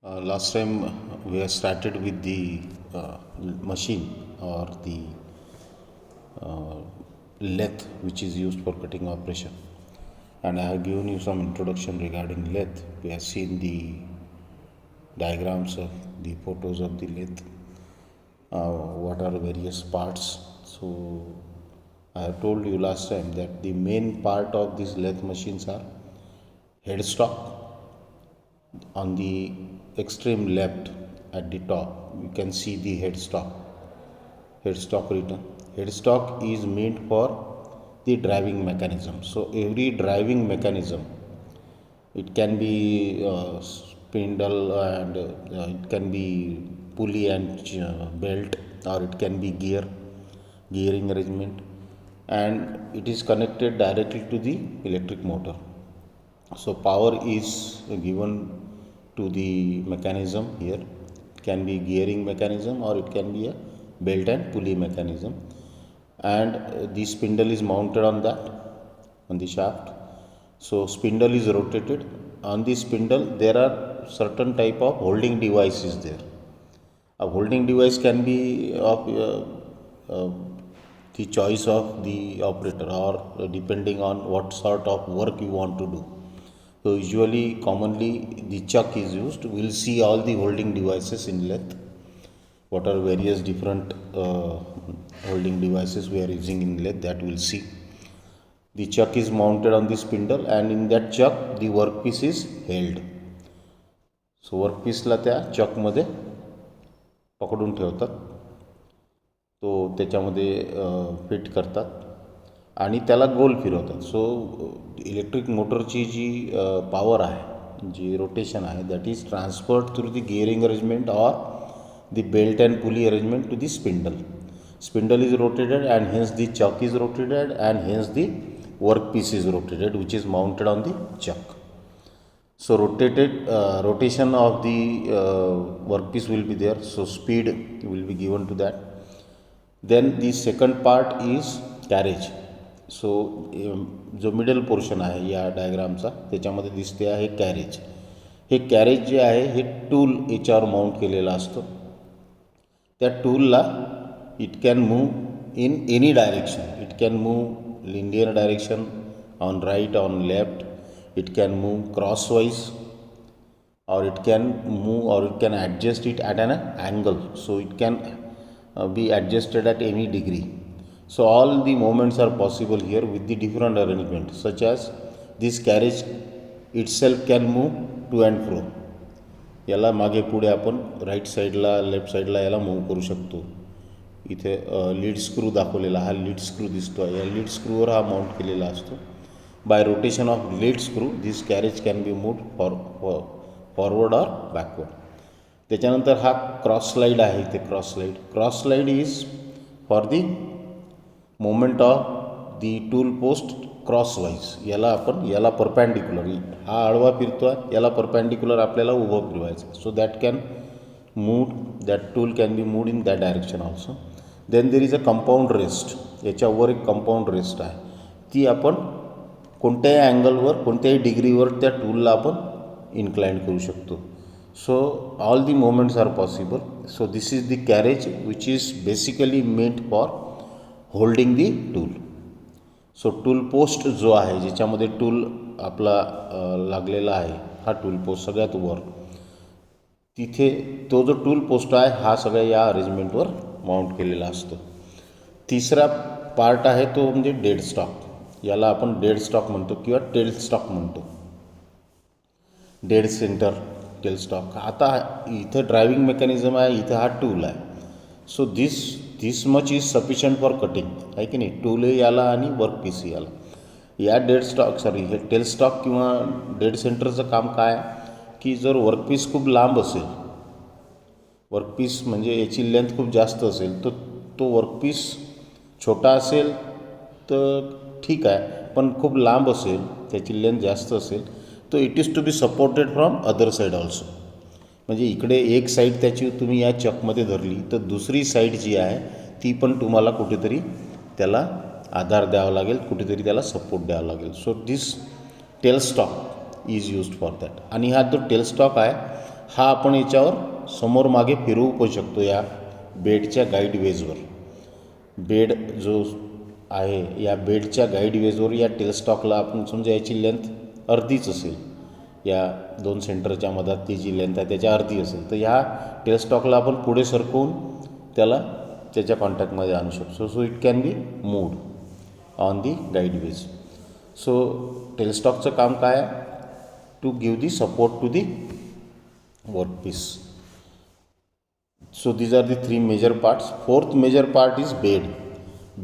Last time we have started with the machine or the lathe which is used for cutting operation, and I have given you some introduction regarding lathe. We have seen the diagrams of the photos of the lathe, what are various parts. So I have told you last time that the main part of these lathe machines are headstock. On the extreme left at the top you can see the headstock written. Headstock is meant for the driving mechanism. So every driving mechanism, it can be spindle, and it can be pulley and belt, or it can be gearing arrangement, and it is connected directly to the electric motor. So power is given to the mechanism here. It can be gearing mechanism or it can be a belt and pulley mechanism, and the spindle is mounted on that, on the shaft. So spindle is rotated. On the spindle there are certain type of holding devices there. A holding device can be of uh, the choice of the operator, or depending on what sort of work you want to do. So usually, commonly, the chuck is used. We will see all the holding devices in lathe. What are various different holding devices we are using in lathe, that we will see. The chuck is mounted on the spindle, and in that chuck the workpiece is held. So वर्कपीसला त्या चकमध्ये पकडून ठेवतात, तो त्याच्यामध्ये fit करतात आणि त्याला गोल फिरवतात. So electric मोटरची जी पॉवर आहे, जी रोटेशन आहे, that is transferred through the gearing arrangement or the belt and pulley arrangement to the spindle. Spindle is rotated, and hence the chuck is rotated, and hence the workpiece is rotated, which is mounted on the chuck. So rotation of the workpiece will be there, so speed will be given to that. Then the second part is carriage. So जो middle portion आहे या डायग्रामचा, त्याच्यामध्ये दिसते आहे carriage. हे carriage जे आहे हे टूल याच्यावर माउंट केलेलं असतं. त्या टूलला it can move in any direction. It can move linear direction, on right, on left. It can move crosswise, or it can move, or it can adjust it at an angle. So it can be adjusted at any degree. So all the movements are possible here with the different arrangement, such as this carriage itself can move to and fro. याला मागे पुढे आपण right साईडला, left साईडला याला move करू शकतो. इथे लीड स्क्रू दाखवलेला, हा लीड स्क्रू दिसतो. या लीड स्क्रूवर हा माउंट केलेला असतो. By rotation of lead screw this carriage can be moved forward or backward. त्याच्यानंतर हा क्रॉस स्लाईड आहे. इथे cross slide is for the moment of the tool post crosswise. याला परपॅन्डिक्युलर, हा आडवा फिरतो आहे, याला परपॅन्डिक्युलर आपल्याला उभं फिरवायचं. So that can move, that tool can be moved in that direction also. Then there is a compound rest. याच्यावर एक कंपाऊंड रेस्ट आहे. ती आपण कोणत्याही अँगलवर, कोणत्याही डिग्रीवर त्या टूलला आपण इन्क्लाइंड करू शकतो. So all the moments are possible. So this is the carriage which is basically meant for holding the tool. So tool post जो आहे, ज्याच्यामध्ये टूल आपला लागलेला आहे, हा टूल पोस्ट सगळ्यात वर, तिथे तो जो टूल पोस्ट आहे हा सगळ्या या अरेंजमेंटवर माउंट केलेला असतो. तिसरा पार्ट आहे तो म्हणजे डेड स्टॉक. याला आपण डेड स्टॉक म्हणतो किंवा टेल स्टॉक म्हणतो. Dead centre tail stock. आता इथं ड्रायव्हिंग मेकॅनिझम आहे, इथं हा टूल आहे. So this much is sufficient for cutting, आहे की नाही. टूल याला आणि वर्कपीस याला. या हे टेल स्टॉक किंवा डेड सेंटरचं काम काय, की जर वर्कपीस खूप लांब असेल, वर्कपीस म्हणजे याची लेंथ खूप जास्त असेल, तर तो वर्कपीस छोटा असेल तर ठीक आहे, पण खूप लांब असेल, त्याची लेंथ जास्त असेल, तो it is to be supported from other side also. म्हणजे इकडे एक साईड त्याची तुम्ही या चकमध्ये धरली तर दुसरी साईड जी आहे ती पण तुम्हाला कुठेतरी त्याला आधार द्यावा लागेल, कुठेतरी त्याला सपोर्ट द्यावा लागेल. So this tail stock is used for that. आणि हा जो टेल स्टॉक आहे हा आपण याच्यावर समोर मागे फिरवू पण शकतो या बेडच्या गाईडवेजवर. बेड जो आहे या बेडच्या गाईडवेजवर या टेलस्टॉकला आपण समजा याची लेंथ अर्धीच असेल, या दोन सेंटरच्या मधात ती जी लेंथ आहे त्याच्या अर्धी असेल, तर ह्या टेलस्टॉकला आपण पुढे सरकवून त्याला त्याच्या कॉन्टॅक्टमध्ये आणू शकतो. So it can be moved on the guideways. So टेलस्टॉकचं काम काय आहे? To give the support to the workpiece. So these are the three major parts. Fourth major part is bed.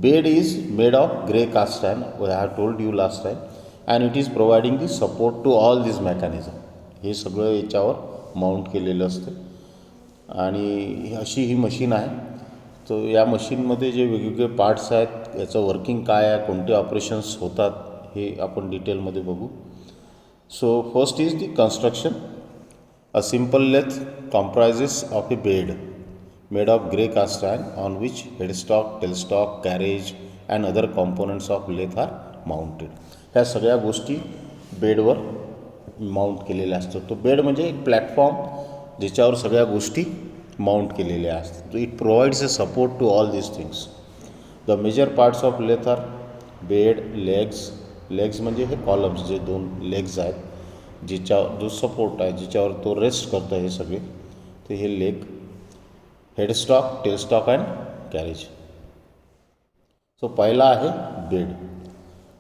Bed is made of grey cast iron, I have told you last time, and it is providing the support to all these mechanism. हे सगळं याच्यावर mount केलेलं असतं आणि अशी ही machine आहे. तर या मशीनमध्ये जे वेगवेगळे पार्ट्स आहेत, याचं वर्किंग काय आहे, कोणते ऑपरेशन्स होतात, हे आपण डिटेलमध्ये बघू. So first is the construction. A simple lathe comprises of a bed made of grey cast iron on which headstock, tailstock, carriage and other components of lathe are mounted. ह्या सगळ्या गोष्टी बेडवर माउंट केलेल्या असतात. तो बेड म्हणजे एक platform ज्याच्यावर सगळ्या गोष्टी माउंट केलेल्या असतात. It provides a support to all these things. The major parts of lathe are bed, legs म्हणजे हे कॉलम्स, जे दोन लेग्स आहेत जिच्यावर जो सपोर्ट आहे, जिच्यावर तो रेस्ट करतो, हे सगळे ते हे leg, headstock, tailstock and carriage. So पहिला आहे बेड.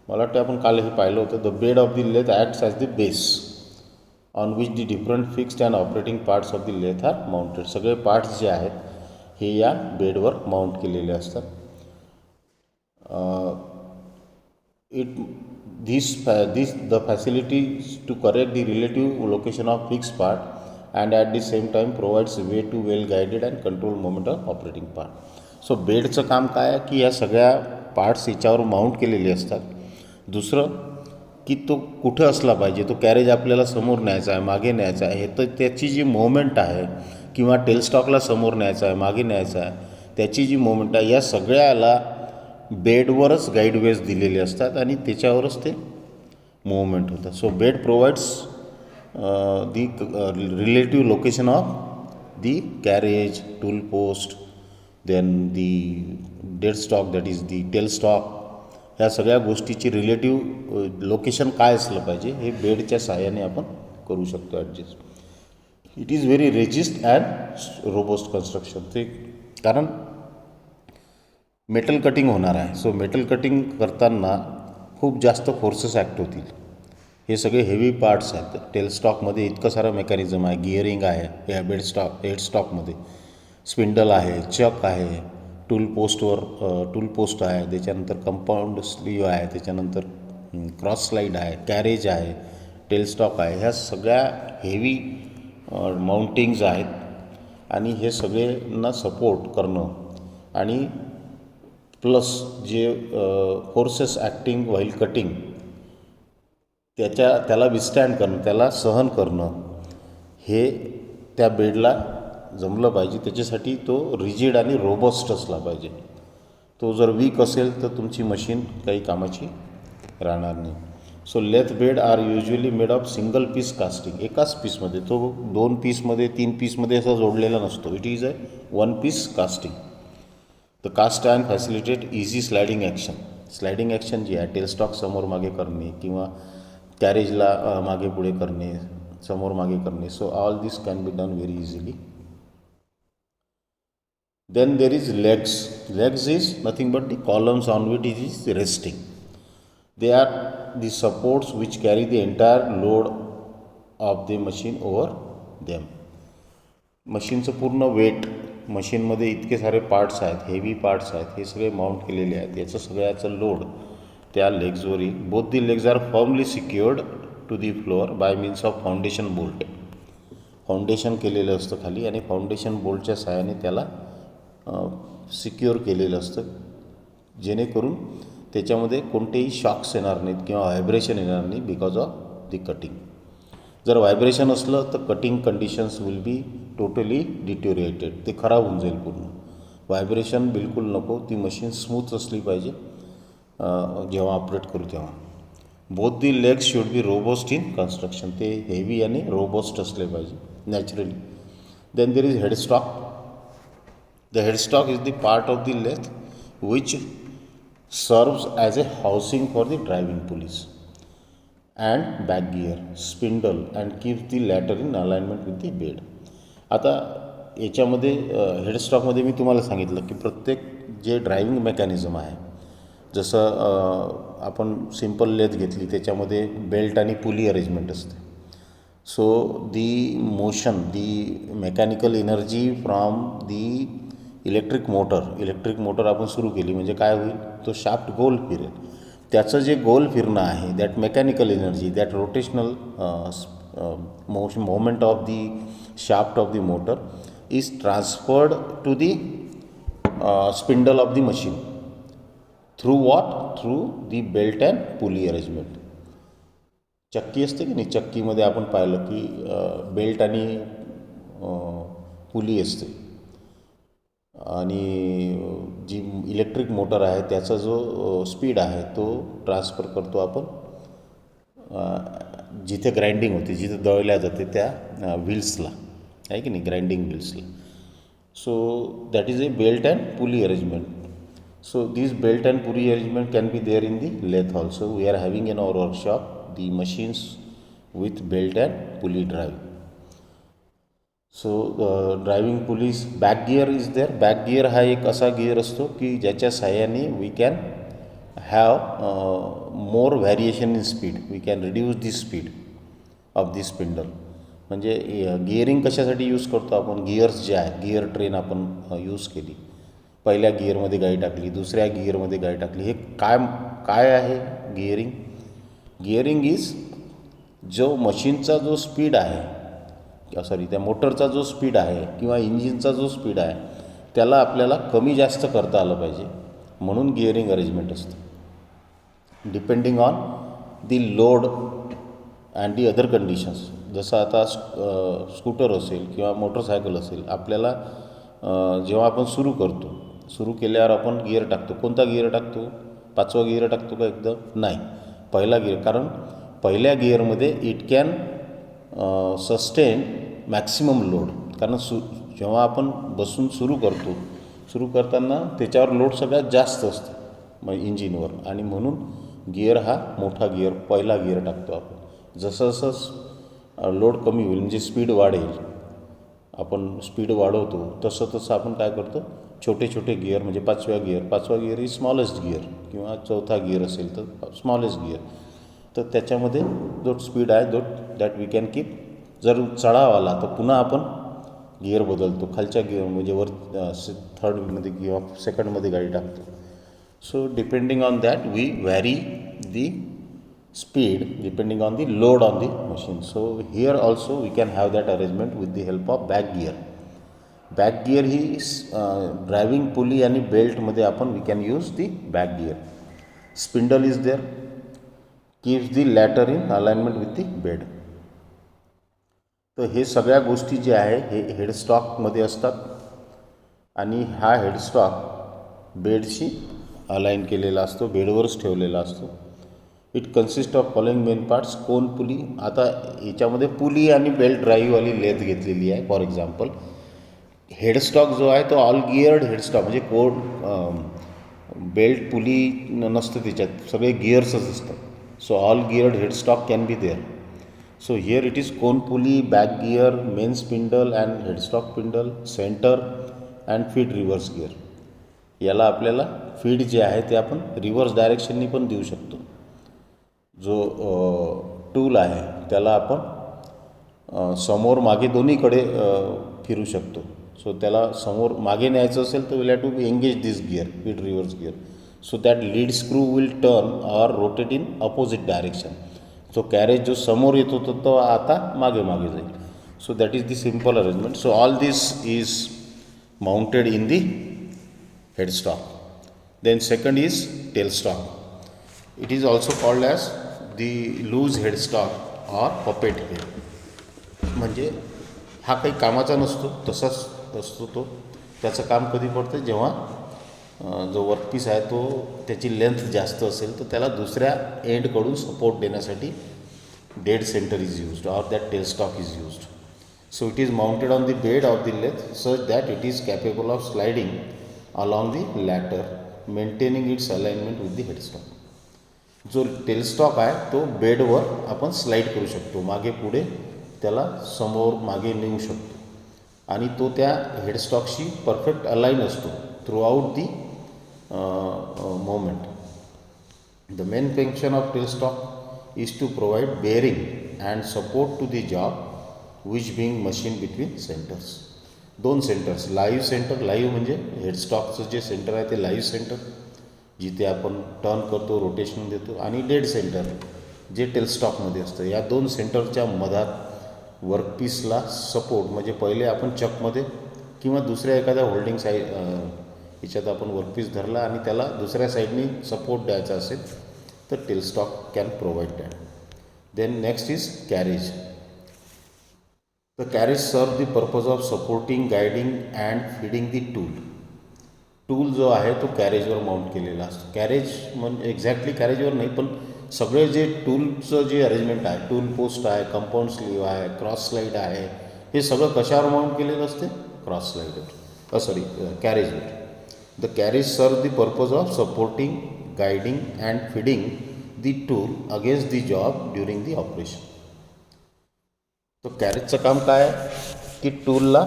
मला वाटतं आपण काल हे पाहिलं होतं. The bed of the lathe acts as the base on which the different fixed and operating parts of the lathe are mounted. सगळे पार्ट्स जे आहेत हे या बेडवर माउंट केलेले असतात. The facilities to correct the relative location of fixed part and at the same time provides way to well guided and control movement of operating part. So बेडचं काम काय आहे की या सगळ्या पार्ट्स याच्यावर माउंट केलेले असतात. दुसरं की तो कुठं असला पाहिजे, तो कॅरेज आपल्याला समोर न्यायचा आहे, मागे न्यायचा आहे, तर त्याची जी मोमेंट आहे, किंवा टेलस्टॉकला समोर न्यायचा आहे, मागे न्यायचा आहे, त्याची जी मोमेंट आहे, या सगळ्याला बेडवरच गाईडवेज दिलेले असतात आणि त्याच्यावरच ते मूवमेंट होतं. So bed provides the relative location of the carriage, tool post, then the dead stock, that is the tail stock. ह्या सगळ्या गोष्टीची रिलेटिव्ह लोकेशन काय असलं पाहिजे हे बेडच्या सहाय्याने आपण करू शकतो adjust. It is very resist and robust construction. ते कारण मेटल कटिंग होणार आहे. सो मेटल कटिंग करताना खूप जास्त फोर्सेस ॲक्ट होतील. हे सगळे हेवी पार्ट्स आहेत. टेलस्टॉकमध्ये इतकं सारं मेकॅनिझम आहे, गिअरिंग आहे या हेडस्टॉकमध्ये, स्पिंडल आहे, चक आहे, टूल पोस्ट आहे, त्याच्यानंतर कंपाऊंड स्लीव आहे, त्याच्यानंतर क्रॉस स्लाईड आहे, कॅरेज आहे, टेलस्टॉक आहे. ह्या सगळ्या हेवी माउंटिंग्ज आहेत आणि हे सगळ्यांना सपोर्ट करणं आणि प्लस जे फोर्सेस ॲक्टिंग व्हाईल कटिंग त्याला विस्टँड करणं, त्याला सहन करणं, हे त्या बेडला जमलं पाहिजे. त्याच्यासाठी तो रिजिड आणि रोबस्ट असला पाहिजे. तो जर वीक असेल तर तुमची मशीन काही कामाची राहणार नाही. So lathe bed are usually made of single piece casting. एकाच पीसमध्ये, तो 2 पीसमध्ये 3 पीसमध्ये असा जोडलेला नसतो. It is a 1 piece casting. The cast iron facilitate easy sliding action. Sliding action जी आहे, टेलस्टॉक समोर मागे करणे किंवा कॅरेजला मागे पुढे करणे, समोर मागे करणे. So all this can be done very easily. Then there is legs. Legs is nothing but the columns on which it is resting. They are the supports which carry the entire load of the machine over them. मशीनचं पूर्ण weight, मशीनमध्ये इतके सारे parts आहेत, heavy parts आहेत, हे सगळे mount केलेले आहेत. याचं सगळ्याचं लोड त्या लेग्सवर येईल. Both the legs are firmly secured to the floor by means of foundation bolt. Foundation केलेलं असतं खाली आणि फाउंडेशन बोल्टच्या सहाय्याने त्याला सिक्युअर केलेलं असतं, जेणेकरून त्याच्यामध्ये कोणतेही शॉक्स येणार नाहीत किंवा व्हायब्रेशन येणार नाही बिकॉज ऑफ दी कटिंग. जर व्हायब्रेशन असलं तर cutting conditions will be totally deteriorated. ते खराब होऊन जाईल पूर्ण. व्हायब्रेशन बिलकुल नको. ती मशीन स्मूथ असली पाहिजे जेव्हा ऑपरेट करू तेव्हा. Both the legs should be robust in construction. ते हेवी आणि रोबोस्ट असले पाहिजे. naturally. Then there is headstock. The headstock is the part of the lathe which serves as a housing for the driving pulleys and back gear, spindle and keeps the latter in alignment with the bed. आता याच्यामध्ये हेडस्टॉकमध्ये मी तुम्हाला सांगितलं की प्रत्येक जे driving mechanism आहे, जसं आपण सिम्पल लेथ घेतली त्याच्यामध्ये बेल्ट आणि पुली अरेंजमेंट असते. So the motion, the mechanical energy from the electric motor आपण सुरू केली म्हणजे काय होईल, तो शाफ्ट गोल फिरेल. त्याचं जे गोल फिरणं आहे, that mechanical energy, that rotational moment of the shaft of the motor is transferred to the spindle of the machine through what? Through the belt and pulley arrangement. चक्की असते की नाही, चक्कीमध्ये आपण पाहिलं की बेल्ट आणि पुली असते आणि जी इलेक्ट्रिक मोटर आहे त्याचा जो स्पीड आहे तो ट्रान्सफर करतो आपण जिथे ग्राइंडिंग होते, जिथे दळल्या जाते त्या व्हील्सला, आहे की नाही, ग्राइंडिंग व्हील्सला. So that is a belt and pulley arrangement. So this belt and pulley arrangement can be there in the lathe also. We are having in our workshop the machines with belt and pulley drive. So driving pulleys, back gear is there. Back gear हा एक असा gear असतो की ज्याच्या साह्याने we can have more variation in speed. We can reduce the speed of the spindle. म्हणजे gearing कशासाठी use करतो आपण, गिअर्स जे आहे, गिअर ट्रेन आपण यूज केली, पहिल्या गिअरमध्ये गाडी टाकली, दुसऱ्या गिअरमध्ये गाडी टाकली, हे काय आहे गिअरिंग? गिअरिंग इज जो मशीनचा जो स्पीड आहे, सॉरी त्या मोटरचा जो स्पीड आहे किंवा इंजिनचा जो स्पीड आहे त्याला आपल्याला कमी जास्त करता आलं पाहिजे, म्हणून गिअरिंग अरेंजमेंट असतं. Depending on the load and the other conditions. जसं आता स्कूटर असेल किंवा मोटरसायकल असेल, आपल्याला जेव्हा आपण सुरू केल्यावर आपण गिअर टाकतो, कोणता गिअर टाकतो, 5वा गिअर टाकतो का एकदम? नाही, पहिला गिअर. कारण पहिल्या गिअरमध्ये it can sustain maximum load. कारण जेव्हा आपण बसून सुरू करताना त्याच्यावर लोड सगळ्यात जास्त असतं मग इंजिनवर, आणि म्हणून गिअर हा मोठा गिअर, पहिला गिअर टाकतो आपण. जसं जसं लोड कमी होईल म्हणजे स्पीड वाढेल, आपण स्पीड वाढवतो तसं आपण काय करतो, छोटे छोटे गिअर म्हणजे 5वा गिअर इज स्मॉलेस्ट गिअर, किंवा 4था गिअर असेल तर स्मॉलेस्ट गिअर. तर त्याच्यामध्ये जो स्पीड आहे दॅट वी कॅन कीप. जर चढाव आला तर पुन्हा आपण गिअर बदलतो, खालच्या गिअर म्हणजे वर थर्डमध्ये किंवा सेकंडमध्ये गाडी टाकतो. So depending on that we vary the speed depending on the load on the machine. So here also we can have that arrangement with the help of back gear. Back gear ही driving pulley आणि बेल्टमध्ये आपण we can use the back gear. Spindle is there, keeps the latter in alignment with the bed. तर हे सगळ्या गोष्टी जे आहे हे हेडस्टॉकमध्ये असतात, आणि हा हेडस्टॉक बेडशी अलाइन केलेला असतो, बेडवरच ठेवलेला असतो. It consist of following main parts. Cone pulley. आता याच्यामध्ये पुली आणि बेल्ट ड्राईव्हवाली लेथ घेतलेली आहे. फॉर एक्झाम्पल हेडस्टॉक जो आहे तो ऑल गिअर्ड हेडस्टॉक, म्हणजे बेल्ट पुली नसतं त्याच्यात, सगळे गिअर्सच असतात. So all geared headstock can be there. So here it is cone pulley, back gear, main spindle and headstock spindle, center and feed reverse gear. याला आपल्याला फीड जे आहे ते आपण रिव्हर्स डायरेक्शननी पण देऊ शकतो. जो टूल आहे त्याला आपण समोर मागे दोन्हीकडे फिरू शकतो. सो त्याला समोर मागे न्यायचं असेल तर will have to engage this gear, feed reverse gear, so that lead screw will turn or rotate in opposite direction. तो कॅरेज जो समोर येत होता तो आता मागे जाईल. So that is the simple arrangement. So all this is mounted in the headstock. Then second is tailstock. It is also called as the loose headstock or puppet head. म्हणजे हा काही कामाचा नसतो, तसाच असतो तो. त्याचं काम कधी पडतं, जेव्हा जो वर्कपीस आहे तो त्याची लेंथ जास्त असेल तर त्याला दुसऱ्या एंडकडून सपोर्ट देण्यासाठी dead centre is used or that tailstock is used. So it is mounted on the bed of the lathe such that it is capable of sliding along the latter, maintaining its alignment with the headstock. जो tailstock आहे तो बेडवर आपण slide करू शकतो, मागे पुढे त्याला समोर मागे नेऊ शकतो आणि तो त्या हेडस्टॉकशी परफेक्ट अलाइन असतो throughout the moment. The main function of tailstock is to provide bearing and support to the job which being machine between centres. दोन सेंटर्स, लाईव्ह सेंटर, लाईव्ह म्हणजे हेडस्टॉकचं जे सेंटर आहे ते लाईव्ह सेंटर जिथे आपण turn करतो, rotation देतो, आणि डेड सेंटर जे टेलस्टॉकमध्ये असतं. या दोन सेंटरच्या मधात वर्कपीसला सपोर्ट, म्हणजे पहिले आपण चकमध्ये किंवा दुसऱ्या एखाद्या होल्डिंग साईड याच्यात आपण वर्कपीस धरला आणि त्याला दुसऱ्या साईडनी सपोर्ट द्यायचा असेल तर tailstock can provide that. Then next is carriage. The carriage serve the purpose of supporting, guiding and feeding the tool. Tool जो आहे तो कॅरेजवर माउंट केलेला असतो. कॅरेज म्हणजे एक्झॅक्टली कॅरेजवर नाही, पण सगळे जे टूलचं जे अरेंजमेंट आहे, टूल पोस्ट आहे, कंपाऊंड स्लीव आहे, क्रॉस स्लाईड आहे, हे सगळं कशावर माउंट केलेलं असते? क्रॉस स्लाईडवर, कॅरेजवर. The carriage serve the purpose of supporting, guiding and feeding the tool against the job during the operation. तो कॅरेजचं काम काय आहे की टूलला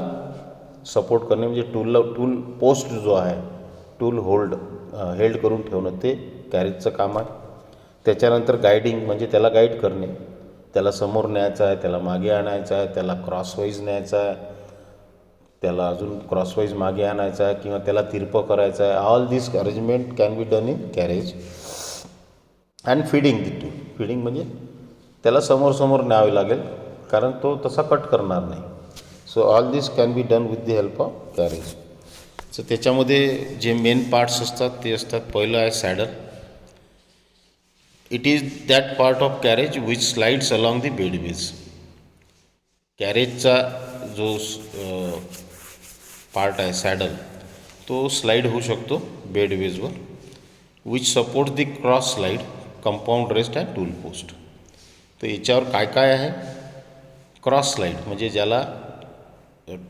सपोर्ट करणे, म्हणजे टूल पोस्ट जो आहे, टूल हेल्ड करून ठेवणं, ते कॅरेजचं काम आहे. त्याच्यानंतर गायडिंग म्हणजे त्याला गाईड करणे, त्याला समोर न्यायचं आहे, त्याला मागे आणायचं आहे, त्याला क्रॉसवाईज न्यायचं आहे, त्याला अजून क्रॉसवाईज मागे आणायचं आहे किंवा त्याला तिरपं करायचं आहे. All this arrangement can be done in carriage. And feeding the tool. Feeding म्हणजे त्याला समोर न्यावे लागेल कारण तो तसा कट करणार नाही. So all this can be done with the help of carriage. So त्याच्यामध्ये जे मेन पार्ट्स असतात ते असतात, पहिलं आहे saddle. It is that part of carriage which slides along the bedways. कॅरेजचा जो पार्ट आहे सॅडल तो स्लाईड होऊ शकतो बेडवेजवर. Which support the cross slide, compound rest and tool post. तर याच्यावर काय काय आहे? क्रॉस स्लाईड म्हणजे ज्याला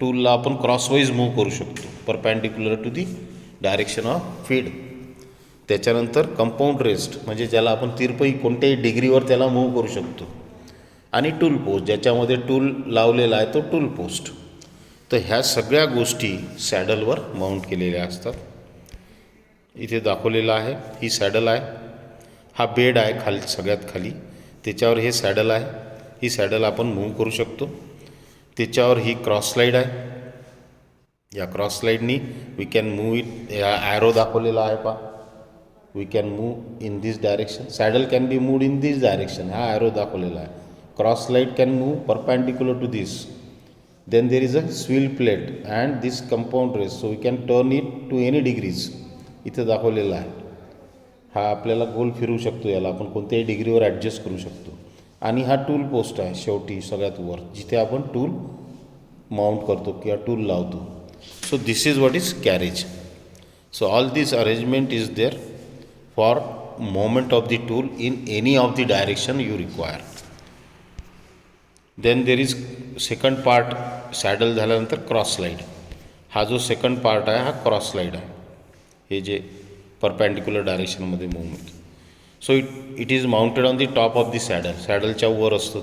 टूलला आपण क्रॉसवाईज मूव्ह करू शकतो, perpendicular to the direction of feed. त्याच्यानंतर कंपाऊंड रेस्ट म्हणजे ज्याला आपण तिरपई कोणत्याही डिग्रीवर त्याला मूव्ह करू शकतो. आणि टूल पोस्ट ज्याच्यामध्ये टूल लावलेला आहे तो टूल पोस्ट. तर ह्या सगळ्या गोष्टी सॅडलवर माउंट केलेल्या असतात. इथे दाखवलेलं आहे, ही सॅडल आहे, हा बेड आहे खाली, सगळ्यात खाली त्याच्यावर हे सॅडल आहे. ही सॅडल आपण मूव्ह करू शकतो. त्याच्यावर ही क्रॉस स्लाईड आहे. या क्रॉस स्लाईडनी वी कॅन मूव्ह इट. या ॲरो दाखवलेला आहे पा, we can move in this direction. Saddle can be moved in this direction. हा ॲरो दाखवलेला आहे. Cross slide can move perpendicular to this. Then there is a swivel plate and this compound rest, so we can turn it to any degrees. इथं दाखवलेला आहे. हा आपल्याला गोल फिरू शकतो, याला आपण कोणत्याही डिग्रीवर ॲडजस्ट करू शकतो. आणि हा टूल पोस्ट आहे शेवटी सगळ्यात वर, जिथे आपण टूल माउंट करतो किंवा टूल लावतो. So this is what is carriage. So all this arrangement is there for moment of the tool in any of the direction you require. Then there is second part. Saddle झाल्यानंतर cross slide. हा जो second part आहे हा cross slide आहे, हे जे perpendicular डायरेक्शनमध्ये movement. So it is mounted on the top of the saddle. सॅडलच्या वर असतो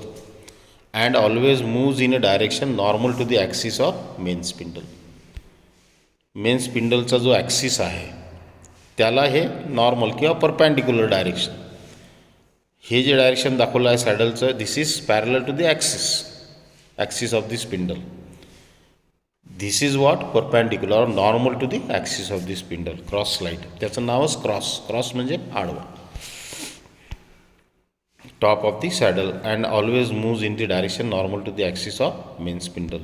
and always moves in a direction normal to the axis of main spindle. Main स्पिंडलचा जो ॲक्सिस आहे त्याला हे नॉर्मल किंवा परपॅन्डिक्युलर डायरेक्शन, हे जे डायरेक्शन दाखवलं आहे सॅडलचं, this is parallel to the axis of the spindle. This is what perpendicular normal to the axis of the spindle. Cross slide त्याचं नावच क्रॉस म्हणजे आडवा. Top of the saddle and always moves in the direction normal to the axis of main spindle.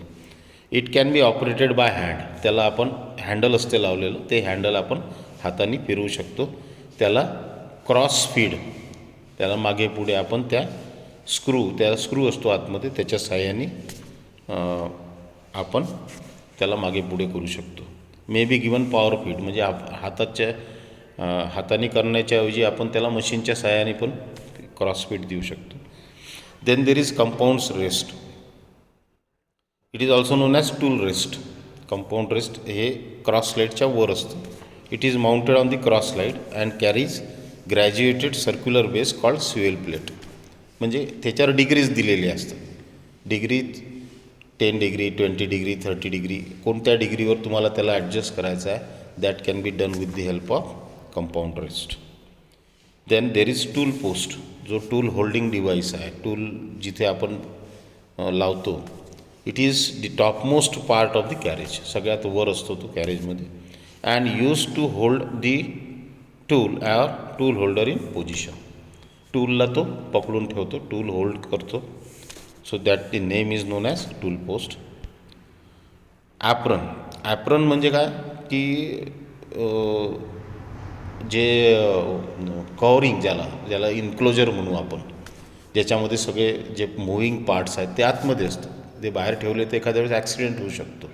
It can be operated by hand. त्याला आपण handle असते लावलेलं, ते handle आपण हाताने फिरवू शकतो. त्याला क्रॉस फीड, त्याला मागे पुढे आपण त्याला स्क्रू असतो आतमध्ये, त्याच्या साहाय्याने आपण त्याला मागे पुढे करू शकतो. May be given power feed म्हणजे हाताने करण्याच्या ऐवजी आपण त्याला मशीनच्या साहाय्याने पण क्रॉस फीड देऊ शकतो. Then there is compounds rest. It is also known as tool rest. Compound rest हे क्रॉस स्लाईडच्या वर असतं. It is mounted on the cross slide and carries graduated circular base called swivel plate. म्हणजे त्याच्यावर degrees दिलेली असतात. Degree 10 degree, 20 degree, 30 degree, कोणत्या डिग्रीवर तुम्हाला त्याला ॲडजस्ट करायचं आहे, that can be done with the help of compound rest. Then there is tool post, जो टूल होल्डिंग डिव्हाइस आहे. टूल जिथे आपण लावतो, it is the topmost part of the carriage, सगळ्यात वर असतो तो कॅरेजमध्ये. And use to hold the tool or tool holder in position. टूलला तो पकडून ठेवतो, टूल होल्ड करतो. So that the name is known as tool post. Apron, apron म्हणजे काय की जे कव्हरिंग ज्याला इन्क्लोजर म्हणू आपण, ज्याच्यामध्ये सगळे जे मुव्हिंग पार्ट्स आहेत ते आतमध्ये असतात. ते बाहेर ठेवले तर एखाद्या वेळेस ॲक्सिडेंट होऊ शकतो.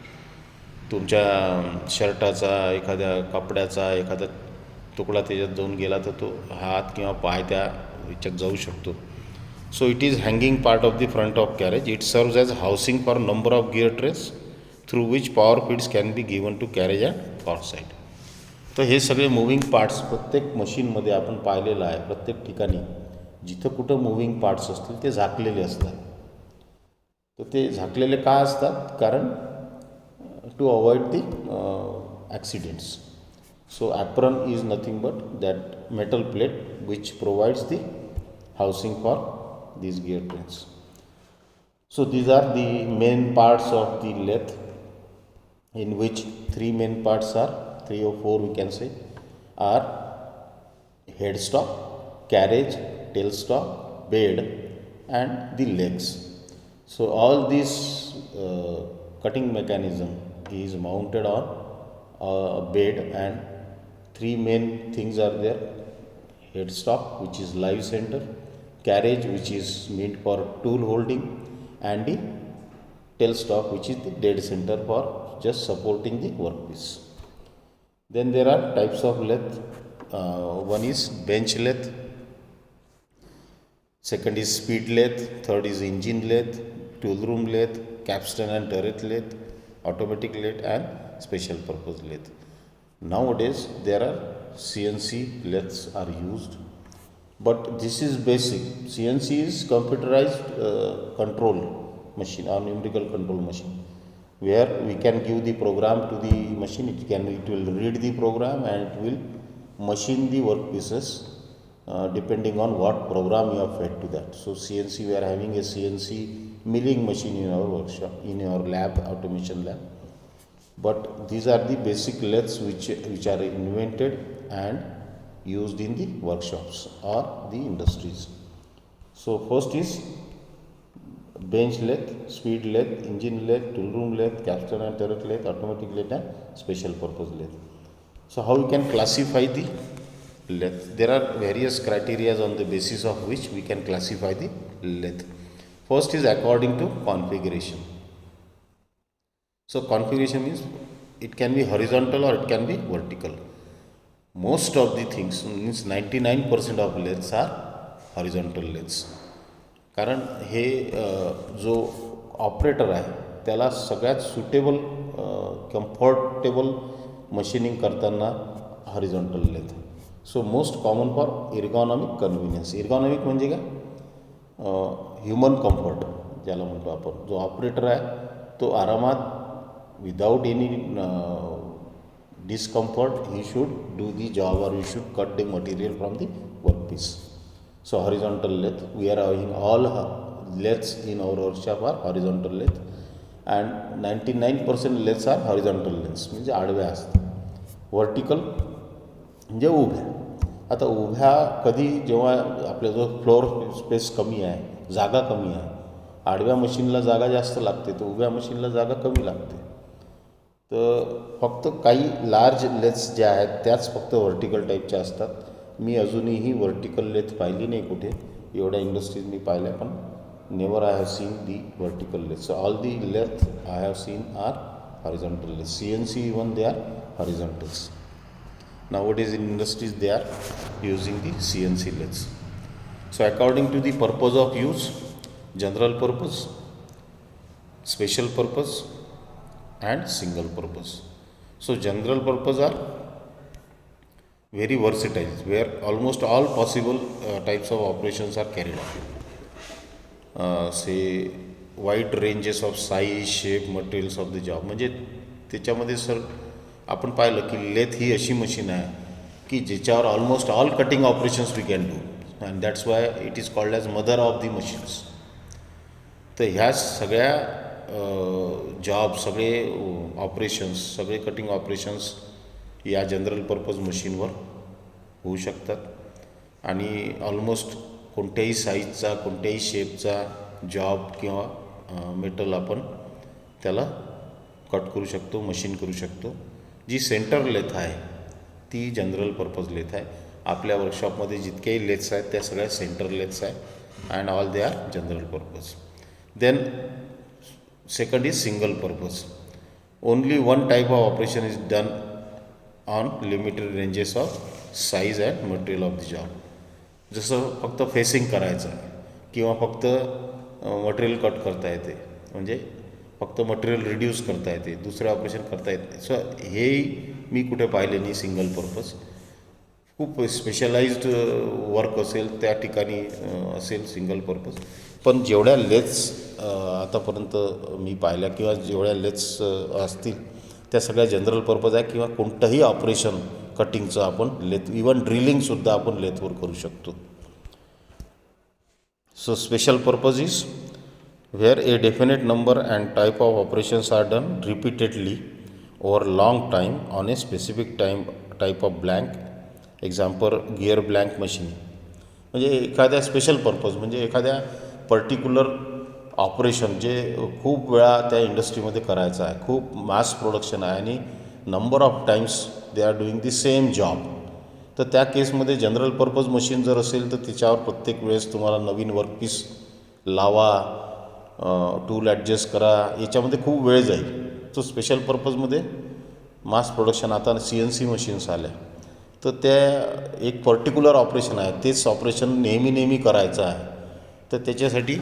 तुमच्या शर्टाचा, एखाद्या कपड्याचा एखादा तुकडा त्याच्यात जाऊन गेला तर तो हात किंवा पाय त्या ह्याच्यात जाऊ शकतो. So it is hanging part of the front of carriage. It serves as housing for number of gear trains through which power feeds can be given to carriage and power side. तर हे सगळे moving parts प्रत्येक मशीनमध्ये आपण पाहिलेलं आहे. प्रत्येक ठिकाणी जिथं कुठं मुव्हिंग पार्ट्स असतील ते झाकलेले असतात. तर ते झाकलेले का असतात? कारण to avoid the accidents. So apron is nothing but that metal plate which provides the housing for these gear trains. So these are the main parts of the lathe, in which three main parts are, 3 or 4 we can say, are headstock, carriage, tailstock, bed and the legs. So all this cutting mechanism is mounted on a bed, and three main things are there: headstock, which is live center; carriage, which is meant for tool holding; and the tailstock, which is the dead center for just supporting the workpiece. Then there are types of lathe. One is bench lathe, second is speed lathe, third is engine lathe, tool room lathe, capstan and turret lathe, automatic lathe and special purpose lathe. Nowadays there are CNC lathes are used, but this is basic. CNC is computerized control machine or numerical control machine, where we can give the program to the machine. It will read the program and it will machine the workpieces depending on what program you have fed to that. So CNC, we are having a CNC milling machine in our workshop, in our lab, automation lab. But these are the basic lathes which are invented and used in the workshops or the industries. So first is bench lathe, speed lathe, engine lathe, tool room lathe, capstan and turret lathe, automatic lathe and special purpose lathe. So how we can classify the lathe? There are various criteria on the basis of which we can classify the lathe. First is according to configuration. So configuration means it can be horizontal or it can be vertical. Most of the things, means 99% of lathes are horizontal lathes. कारण हे जो operator आहे त्याला सगळ्यात suitable comfortable machining करताना horizontal lathe. So most common for ergonomic convenience. Ergonomic म्हणजे काय? Human comfort ज्याला म्हणतो आपण. जो ऑपरेटर आहे तो आरामात without any discomfort he should do the job, or he should cut the material from the workpiece. So horizontal lathe, we are having all lathes in our workshop are horizontal lathe, and 99% lathes are horizontal lathes, म्हणजे आडव्या असतात. Vertical म्हणजे उभ्या. आता उभ्या कधी जेव्हा आपल्याजवळ फ्लोअर स्पेस कमी आहे, जागा कमी आहे, आडव्या मशीनला जागा जास्त लागते, तर उभ्या मशीनला जागा कमी लागते. तर फक्त काही लार्ज लेथ्स ज्या आहेत त्याच फक्त व्हर्टिकल टाईपच्या असतात. मी अजूनही व्हर्टिकल लेथ पाहिली नाही कुठे. एवढ्या इंडस्ट्रीज मी पाहिल्या, पण never I have seen the vertical lathe. So all the lathe I have seen are horizontal lathe. CNC even they are horizontals. Nowadays in industries they are using the CNC lathes. So according to the purpose of use, general purpose, special purpose and single purpose. So general purpose are very versatile, where almost all possible types of operations are carried out. Say wide ranges of size, shape, materials of the job. म्हणजे त्याच्यामध्ये sir आपण पाहिलं की lathe ही अशी machine आहे की ज्याच्यावर almost all cutting operations we can do, and that's why it is called as mother of the machines. तर ह्या सगळ्या जॉब, सगळे ऑपरेशन्स, सगळे कटिंग ऑपरेशन्स या जनरल पर्पज मशीनवर होऊ शकतात. आणि ऑलमोस्ट कोणत्याही साईजचा, कोणत्याही शेपचा जॉब किंवा मेटल आपण त्याला कट करू शकतो, मशीन करू शकतो. जी सेंटर लेथ आहे ती जनरल पर्पज लेथ आहे. आपल्या वर्कशॉपमध्ये जितकेही लेथ्स आहेत त्या सगळ्या सेंटर लेथ्स आहे, and all they are general purpose. Then second is single purpose. Only one type of operation is done on limited ranges of size and material of the job. जसं फक्त facing करायचं आहे किंवा फक्त material cut करता येते, म्हणजे फक्त मटेरियल रिड्यूस करता येते, दुसरं ऑपरेशन करता येते. सो हेही मी कुठे पाहिले नाही सिंगल पर्पज. खूप स्पेशलाइज्ड वर्क असेल त्या ठिकाणी असेल सिंगल पर्पज. पण जेवढ्या लेथ्स आतापर्यंत मी पाहिल्या किंवा जेवढ्या लेथ्स असतील त्या सगळ्या जनरल पर्पज आहे. किंवा कोणतंही ऑपरेशन कटिंगचं आपण लेथ, इवन ड्रिलिंगसुद्धा आपण लेथवर करू शकतो. So special purpose is where a definite number and type of operations are done repeatedly over long time on a specific type of blank. Example gear blank machine. म्हणजे एखाद्या special purpose, म्हणजे एखाद्या particular operation जे खूप वेळा त्या इंडस्ट्रीमध्ये करायचं आहे, खूप मास प्रोडक्शन आहे आणि number of Times they are doing the same job. तर त्या केसमध्ये जनरल पर्पज मशीन जर असेल तर त्याच्यावर प्रत्येक वेळेस तुम्हाला नवीन वर्कपीस लावा, टूल ॲडजस्ट करा, याच्यामध्ये खूप वेळ जाईल. तो स्पेशल पर्पजमध्ये मास प्रोडक्शन, आता CNC मशीन्स आल्या, तर त्या एक पर्टिक्युलर ऑपरेशन आहे, तेच ऑपरेशन नेहमी करायचं आहे. तर त्याच्यासाठी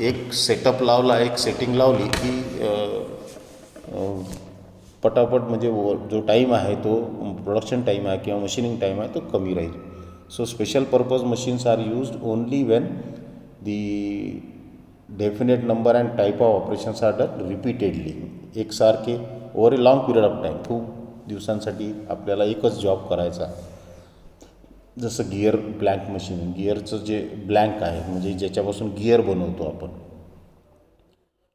एक सेटअप लावला, एक सेटिंग लावली की पटापट, म्हणजे जो टाईम आहे तो प्रोडक्शन टाईम आहे किंवा मशीनिंग टाईम आहे तो कमी राहील. So special purpose machines are used only when the definite number and type of operations are done repeatedly, एकसारखे over a long period of time. खूप दिवसांसाठी आपल्याला एकच जॉब करायचा. जसं गिअर ब्लँक मशीन, गिअरचं जे ब्लँक आहे म्हणजे ज्याच्यापासून गिअर बनवतो आपण,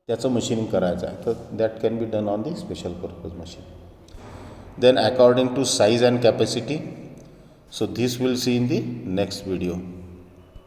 त्याचं मशीनिंग करायचं आहे, तर that can be done on the special purpose machine. Then according to size and capacity. So this will see in the next video.